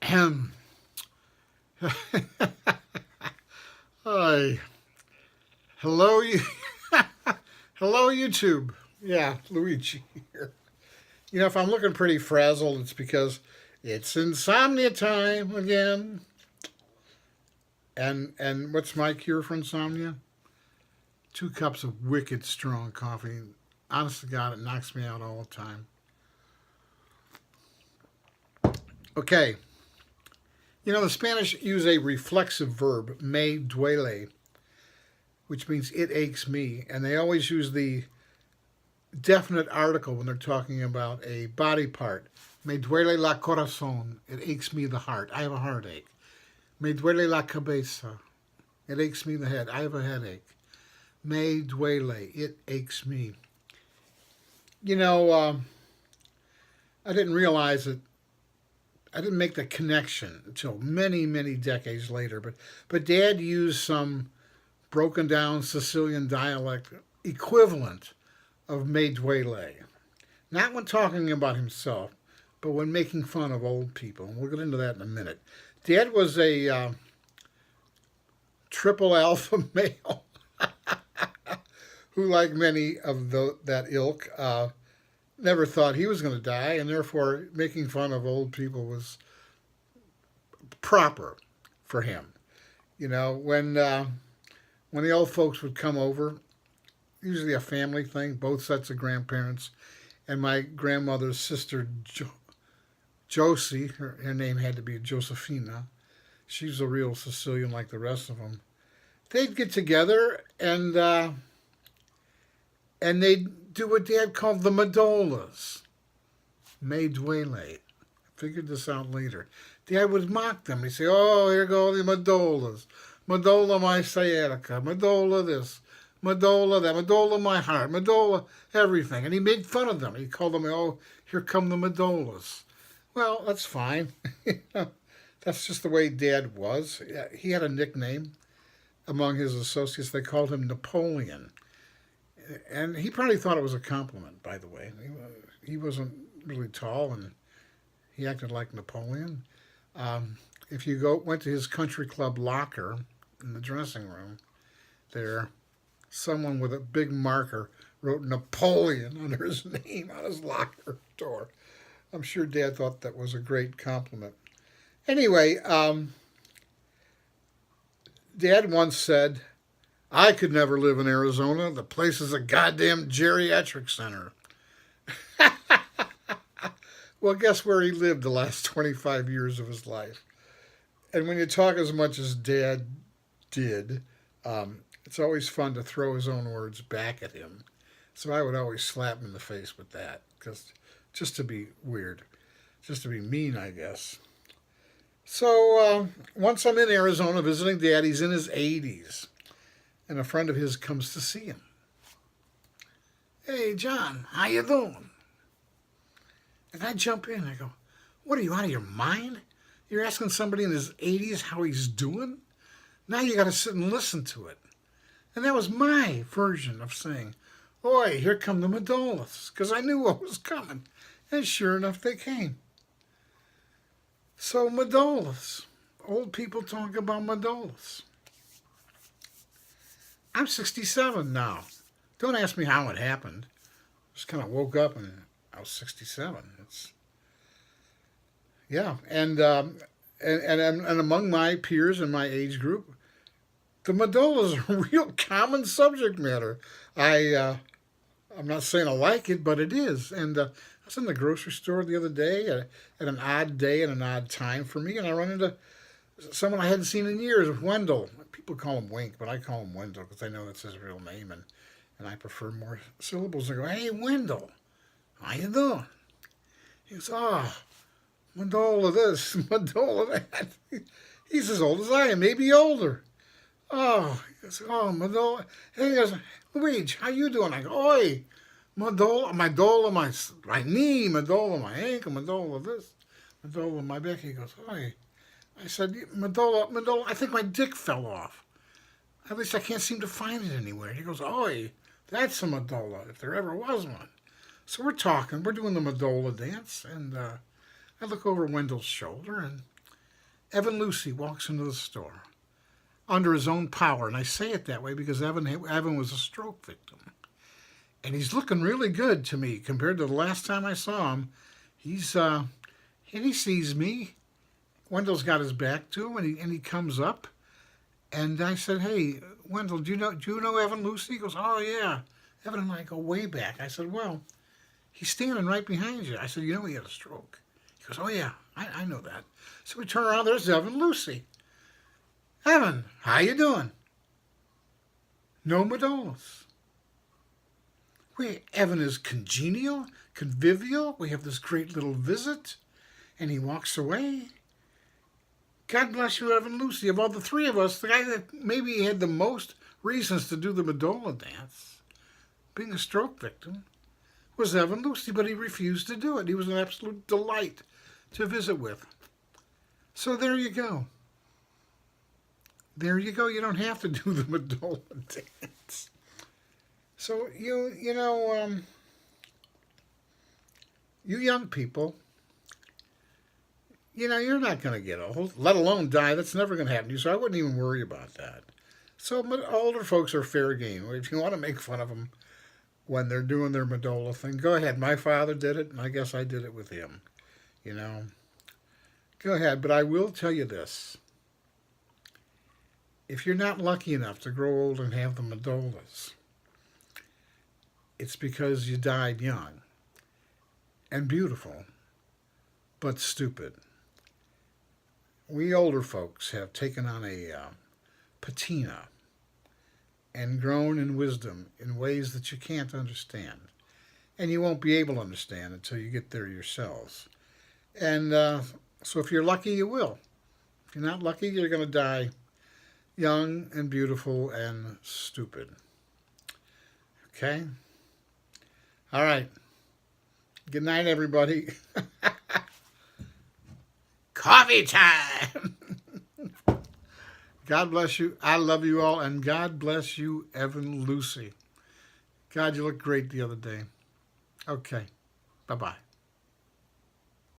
Ahem. Hi. Hello, you. Hello, YouTube. Yeah, Luigi here. If I'm looking pretty frazzled, it's because it's insomnia time again. And what's my cure for insomnia? 2 cups of wicked strong coffee. Honest to God, it knocks me out all the time. Okay. The Spanish use a reflexive verb, me duele, which means it aches me. And they always use the definite article when they're talking about a body part. Me duele la corazón. It aches me the heart. I have a heartache. Me duele la cabeza. It aches me the head. I have a headache. Me duele. It aches me. I didn't realize it. I didn't make the connection until many, many decades later. But Dad used some broken down Sicilian dialect equivalent of me duele. Not when talking about himself, but when making fun of old people. And we'll get into that in a minute. Dad was a triple alpha male who, like many of that ilk, never thought he was going to die, and therefore making fun of old people was proper for him. When the old folks would come over, usually a family thing, both sets of grandparents, and my grandmother's sister Josie, her name had to be Josefina. She's a real Sicilian like the rest of them. They'd get together and they'd do what Dad called the medolas. Me duele. I figured this out later. Dad would mock them. He'd say, "Oh, here go the medolas. Medola my sciatica. Medola this. Medola that. Medola my heart. Medola everything." And he made fun of them. He called them, "Oh, here come the medolas." Well, that's fine. That's just the way Dad was. He had a nickname among his associates. They called him Napoleon. And he probably thought it was a compliment, by the way. He wasn't really tall, and he acted like Napoleon. If you went to his country club locker in the dressing room, there, someone with a big marker wrote Napoleon under his name on his locker door. I'm sure Dad thought that was a great compliment. Anyway, Dad once said, "I could never live in Arizona. The place is a goddamn geriatric center." Well, guess where he lived the last 25 years of his life? And when you talk as much as Dad did, it's always fun to throw his own words back at him. So I would always slap him in the face with that, just to be weird, just to be mean, I guess. So once I'm in Arizona visiting Dad, he's in his 80s. And a friend of his comes to see him. "Hey, John, how you doing?" And I jump in and I go, "What are you, out of your mind? You're asking somebody in his 80s how he's doing? Now you got to sit and listen to it." And that was my version of saying, "Oi, here come the medolas," because I knew what was coming. And sure enough, they came. So medolas. Old people talk about medolas. I'm 67 now. Don't ask me how it happened. Just kind of woke up and I was 67. And among my peers in my age group, the medola is a real common subject matter. I'm not saying I like it, but it is. And I was in the grocery store the other day at an odd day and an odd time for me, and I run into someone I hadn't seen in years, Wendell. People call him Wink, but I call him Wendell because I know that's his real name, and I prefer more syllables. I go, "Hey, Wendell, how you doing?" He goes, "Oh, Medola this, Medola that." He's as old as I am, maybe older. "Oh," he goes, "Oh, Medola." And he goes, "Luigi, how you doing?" I go, "Oi, Medola, my knee, Medola, my ankle, Medola this, Medola my back." He goes, "Oi." I said, Medola, I think my dick fell off. At least I can't seem to find it anywhere." He goes, "Oi, that's a medola, if there ever was one." So we're doing the medola dance, and I look over Wendell's shoulder, and Evan Lucy walks into the store under his own power. And I say it that way because Evan was a stroke victim. And he's looking really good to me compared to the last time I saw him. And he sees me. Wendell's got his back to him, and he comes up. And I said, "Hey, Wendell, do you know Evan Lucy?" He goes, "Oh, yeah." Evan and I go way back. I said, "Well, he's standing right behind you." I said, "You know he had a stroke." He goes, "Oh, yeah, I know that." So we turn around, there's Evan Lucy. "Evan, how you doing?" "No Medolas." Evan is congenial, convivial. We have this great little visit, and he walks away. God bless you, Evan Lucy. Of all the three of us, the guy that maybe had the most reasons to do the Medola dance, being a stroke victim, was Evan Lucy, but he refused to do it. He was an absolute delight to visit with. So there you go. There you go. You don't have to do the Medola dance. So you young people, you're not going to get old, let alone die. That's never going to happen to you, so I wouldn't even worry about that. So older folks are fair game. If you want to make fun of them when they're doing their Medola thing, go ahead. My father did it, and I guess I did it with him. Go ahead. But I will tell you this. If you're not lucky enough to grow old and have the Medolas, it's because you died young and beautiful, but stupid. We older folks have taken on a patina and grown in wisdom in ways that you can't understand. And you won't be able to understand until you get there yourselves. And so if you're lucky, you will. If you're not lucky, you're going to die young and beautiful and stupid. Okay? All right. Good night, everybody. Coffee time. God bless you. I love you all. And God bless you, Evan Lucy. God, you looked great the other day. Okay. Bye-bye.